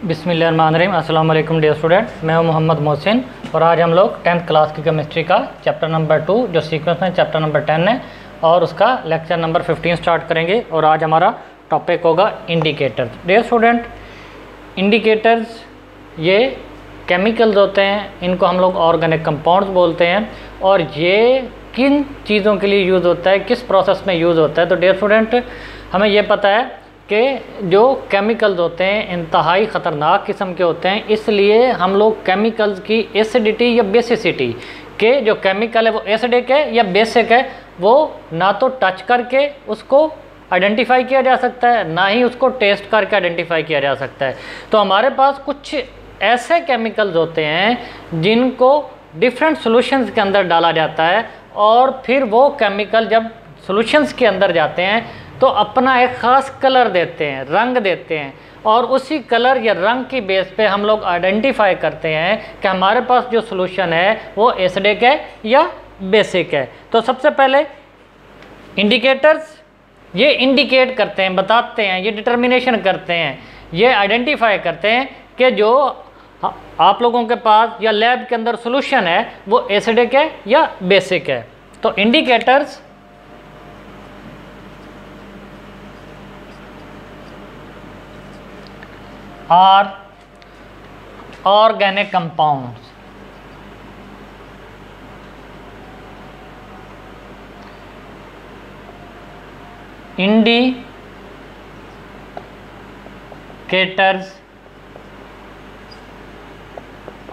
बिस्मिल्लाहिर्रहमानिर्रहीम। अस्सलाम वालेकुम डियर स्टूडेंट, मैं हूं मोहम्मद मोहसिन और आज हम लोग 10th क्लास की केमिस्ट्री का चैप्टर नंबर 2 जो सीक्वेंस में चैप्टर नंबर 10 है और उसका लेक्चर नंबर 15 स्टार्ट करेंगे। और आज हमारा टॉपिक होगा इंडिकेटर्स। डियर स्टूडेंट, इंडिकेटर्स ये केमिकल्स होते हैं, इनको हम लोग ऑर्गेनिक कंपाउंड्स बोलते हैं। और ये किन चीज़ों के लिए यूज़ होता है, किस प्रोसेस में यूज़ होता है? तो डियर स्टूडेंट, हमें ये पता है कि जो केमिकल्स होते हैं इंतहाई ख़तरनाक किस्म के होते हैं, इसलिए हम लोग केमिकल्स की एसिडिटी या बेसिसिटी के जो केमिकल है वो एसिडिक है या बेसिक है, वो ना तो टच करके उसको आइडेंटिफाई किया जा सकता है, ना ही उसको टेस्ट करके आइडेंटिफाई किया जा सकता है। तो हमारे पास कुछ ऐसे केमिकल्स होते हैं जिनको डिफरेंट सॉल्यूशंस के अंदर डाला जाता है और फिर वो केमिकल जब सॉल्यूशंस के अंदर जाते हैं तो अपना एक ख़ास कलर देते हैं, रंग देते हैं, और उसी कलर या रंग की बेस पे हम लोग आइडेंटिफाई करते हैं कि हमारे पास जो सॉल्यूशन है वो एसिडिक है या बेसिक है। तो सबसे पहले इंडिकेटर्स ये इंडिकेट करते हैं, बताते हैं, ये डिटर्मिनेशन करते हैं, ये आइडेंटिफाई करते हैं कि जो आप लोगों के पास या लैब के अंदर सॉल्यूशन है वो एसिडिक है या बेसिक है। तो indicators are organic compounds. Indicators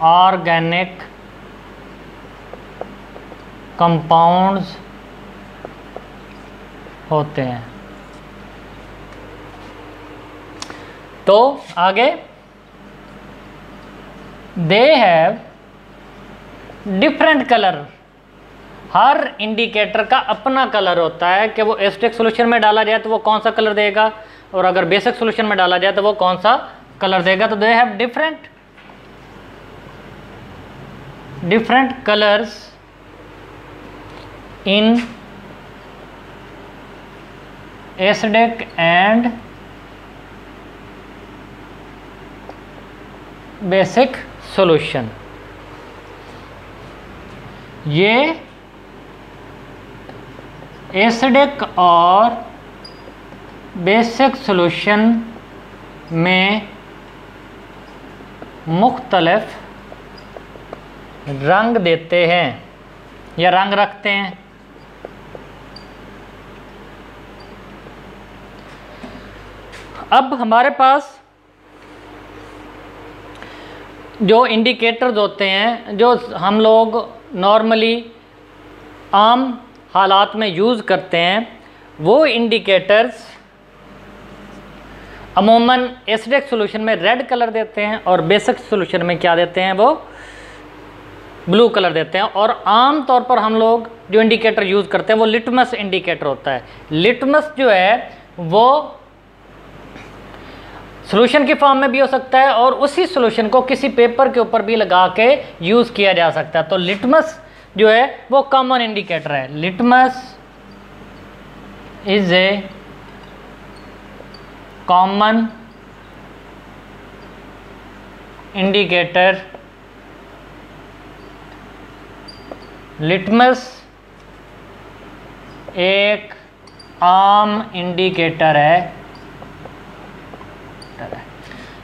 organic compounds होते हैं। तो आगे दे हैव डिफरेंट कलर। हर इंडिकेटर का अपना कलर होता है कि वो एसिडिक सॉल्यूशन में डाला जाए तो वो कौन सा कलर देगा, और अगर बेसिक सॉल्यूशन में डाला जाए तो वो कौन सा कलर देगा। तो दे have different colours in acidic and basic solution. ये एसिडिक और बेसिक सॉल्यूशन में मुख्तलिफ रंग देते हैं या रंग रखते हैं। अब हमारे पास जो इंडिकेटर्स होते हैं जो हम लोग नॉर्मली आम हालात में यूज़ करते हैं, वो इंडिकेटर्स अमूमन एसिडिक सॉल्यूशन में रेड कलर देते हैं और बेसिक सॉल्यूशन में क्या देते हैं, वो ब्लू कलर देते हैं। और आम तौर पर हम लोग जो इंडिकेटर यूज़ करते हैं वो लिटमस इंडिकेटर होता है। लिटमस जो है वो सॉल्यूशन की फॉर्म में भी हो सकता है और उसी सॉल्यूशन को किसी पेपर के ऊपर भी लगा के यूज़ किया जा सकता है। तो लिटमस जो है वो कॉमन इंडिकेटर है। Litmus is a common indicator. Litmus एक आम इंडिकेटर है।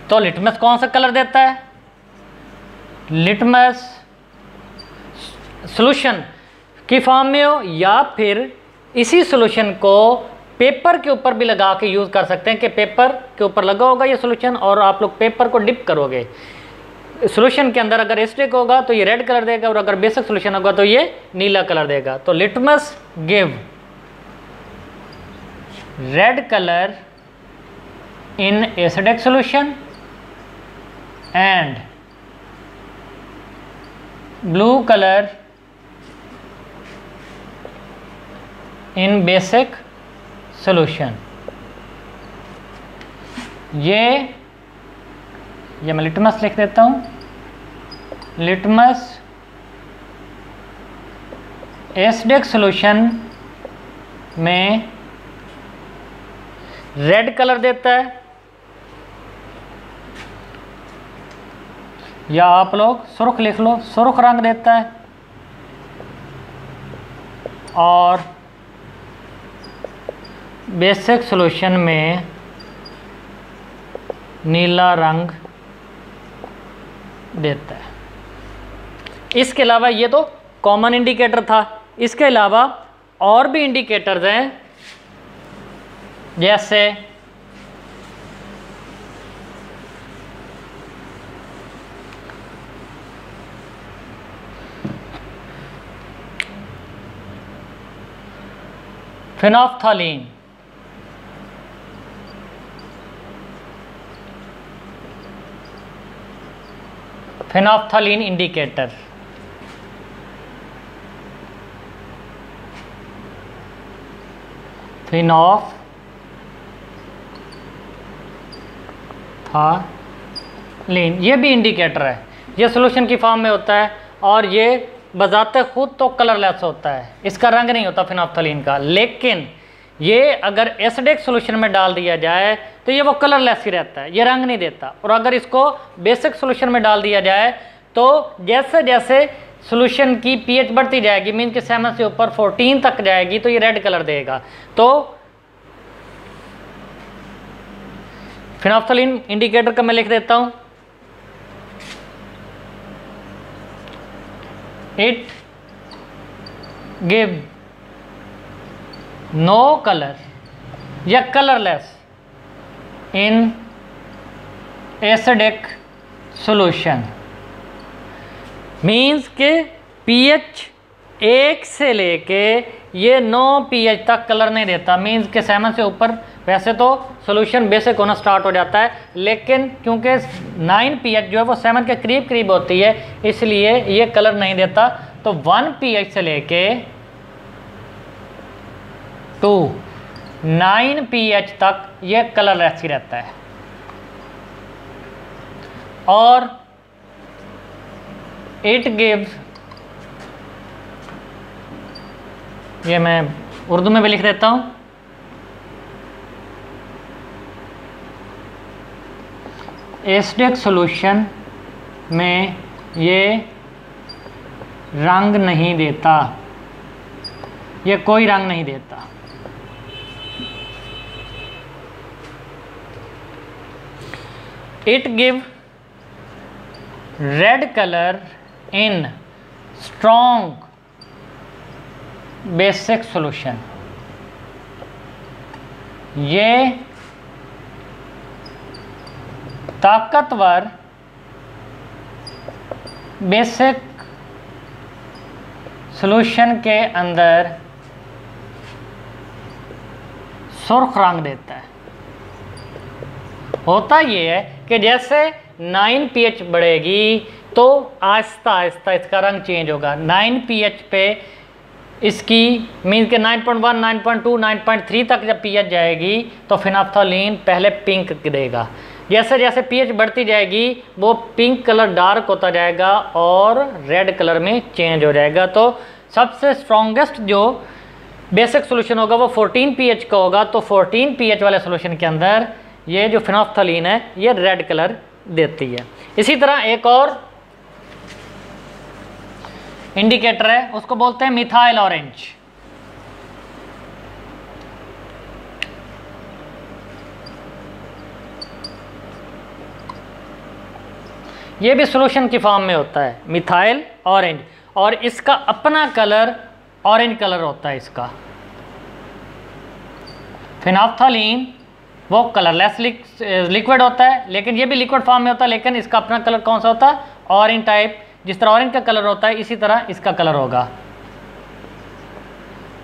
तो लिटमस कौन सा कलर देता है? लिटमस सॉल्यूशन की फॉर्म में हो या फिर इसी सॉल्यूशन को पेपर के ऊपर भी लगा के यूज़ कर सकते हैं कि पेपर के ऊपर लगा होगा ये सॉल्यूशन और आप लोग पेपर को डिप करोगे सॉल्यूशन के अंदर। अगर एसिडिक होगा तो ये रेड कलर देगा और अगर बेसिक सॉल्यूशन होगा तो ये नीला कलर देगा। तो litmus give red colour in acidic solution and blue color in basic solution। ये मैं लिटमस लिख देता हूँ। लिटमस एसिडिक सॉल्यूशन में रेड कलर देता है या आप लोग सुर्ख लिख लो, सुर्ख रंग देता है, और बेसिक सॉल्यूशन में नीला रंग देता है। इसके अलावा ये तो कॉमन इंडिकेटर था, इसके अलावा और भी इंडिकेटर्स हैं, जैसे फिनोफ्थलीन, फिनोफ्थलीन इंडिकेटर, फिनोफ्थलीन ये भी इंडिकेटर है। ये सॉल्यूशन की फॉर्म में होता है और ये बजाते खुद तो कलरलेस होता है, इसका रंग नहीं होता फिनोफ्थलीन का, लेकिन ये अगर एसिडिक सॉल्यूशन में डाल दिया जाए तो ये वो कलरलेस ही रहता है, ये रंग नहीं देता। और अगर इसको बेसिक सॉल्यूशन में डाल दिया जाए तो जैसे जैसे सॉल्यूशन की पीएच बढ़ती जाएगी, मीन के 7 से ऊपर 14 तक जाएगी, तो ये रेड कलर देगा। तो फिनोफ्थलीन इंडिकेटर का मैं लिख देता हूँ, इट गिव नो कलर या colourless in acidic solution, means के पीएच 1 से लेके ये 9 पीएच तक कलर नहीं देता। मीन्स के 7 से ऊपर वैसे तो सॉल्यूशन बेसिक होना स्टार्ट हो जाता है, लेकिन क्योंकि 9 पीएच जो है वो 7 के करीब करीब होती है, इसलिए ये कलर नहीं देता। तो 1 पीएच से लेके टू 9 पीएच तक ये कलरलेस ही रहता है। और इट गिव्स, ये मैं उर्दू में भी लिख देता हूँ, एसिडिक सॉल्यूशन में ये रंग नहीं देता, ये कोई रंग नहीं देता। It give red colour in strong basic solution, ये ताकतवर बेसिक सॉल्यूशन के अंदर सुर्ख रंग देता है। होता ये है कि जैसे 9 पीएच बढ़ेगी तो आहिस्ता आहिस्ता इसका रंग चेंज होगा। 9 पीएच पे इसकी मीन के 9.1, 9.2, 9.3 तक जब पीएच जाएगी तो फिनोफ्थलीन पहले पिंक देगा। जैसे जैसे पीएच बढ़ती जाएगी वो पिंक कलर डार्क होता जाएगा और रेड कलर में चेंज हो जाएगा। तो सबसे स्ट्रॉन्गेस्ट जो बेसिक सॉल्यूशन होगा वो 14 पीएच का होगा। तो 14 पीएच वाले सॉल्यूशन के अंदर ये जो फिनोफ्थलीन है ये रेड कलर देती है। इसी तरह एक और इंडिकेटर है, उसको बोलते हैं मिथाइल ऑरेंज। ये भी सॉल्यूशन की फॉर्म में होता है, मिथाइल ऑरेंज, और इसका अपना कलर ऑरेंज कलर होता है इसका। फिनोफ्थलीन वो कलरलेस लिक्विड होता है, लेकिन ये भी लिक्विड फॉर्म में होता है, लेकिन इसका अपना कलर कौन सा होता है? Orange type. जिस तरह ऑरेंज का कलर होता है इसी तरह इसका कलर होगा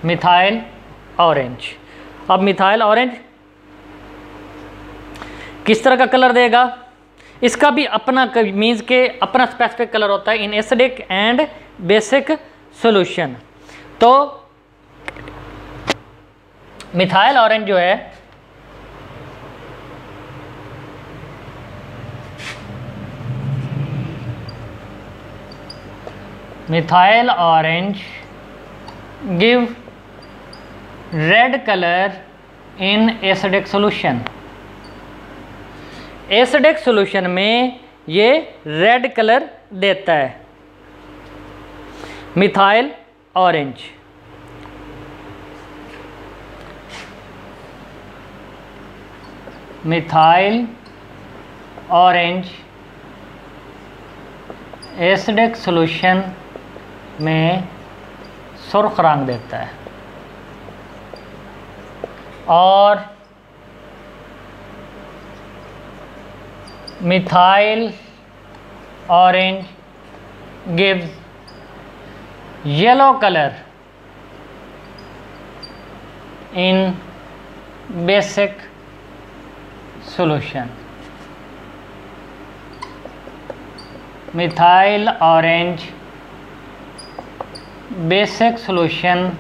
मिथाइल ऑरेंज। अब मिथाइल ऑरेंज किस तरह का कलर देगा? इसका भी अपना मीन्स के अपना स्पेसिफिक कलर होता है in acidic and basic solution. तो मिथाइल ऑरेंज जो है methyl orange give red colour in acidic solution. Acidic solution में ये रेड कलर देता है, methyl orange. Methyl orange acidic solution में सुर्ख रंग देता है और methyl orange gives yellow colour इन basic solution. Methyl orange basic solution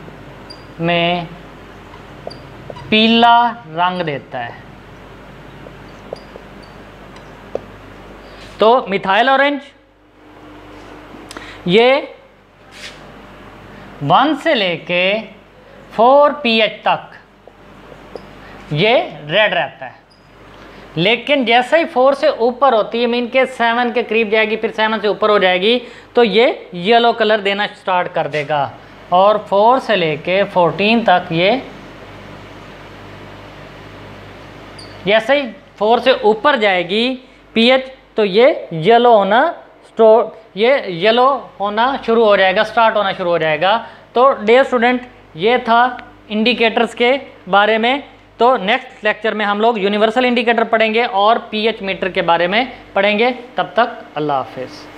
में पीला रंग देता है। तो मिथाइल ऑरेंज ये 1 से लेके 4 pH तक ये रेड रहता है, लेकिन जैसे ही 4 से ऊपर होती है, मीन के 7 के करीब जाएगी, फिर 7 से ऊपर हो जाएगी, तो ये येलो कलर देना स्टार्ट कर देगा। और 4 से लेके 14 तक ये जैसे ही 4 से ऊपर जाएगी pH, तो ये येलो होना शुरू हो जाएगा, स्टार्ट होना शुरू हो जाएगा। तो डियर स्टूडेंट, ये था इंडिकेटर्स के बारे में। तो नेक्स्ट लेक्चर में हम लोग यूनिवर्सल इंडिकेटर पढ़ेंगे और pH मीटर के बारे में पढ़ेंगे। तब तक अल्लाह हाफिज़।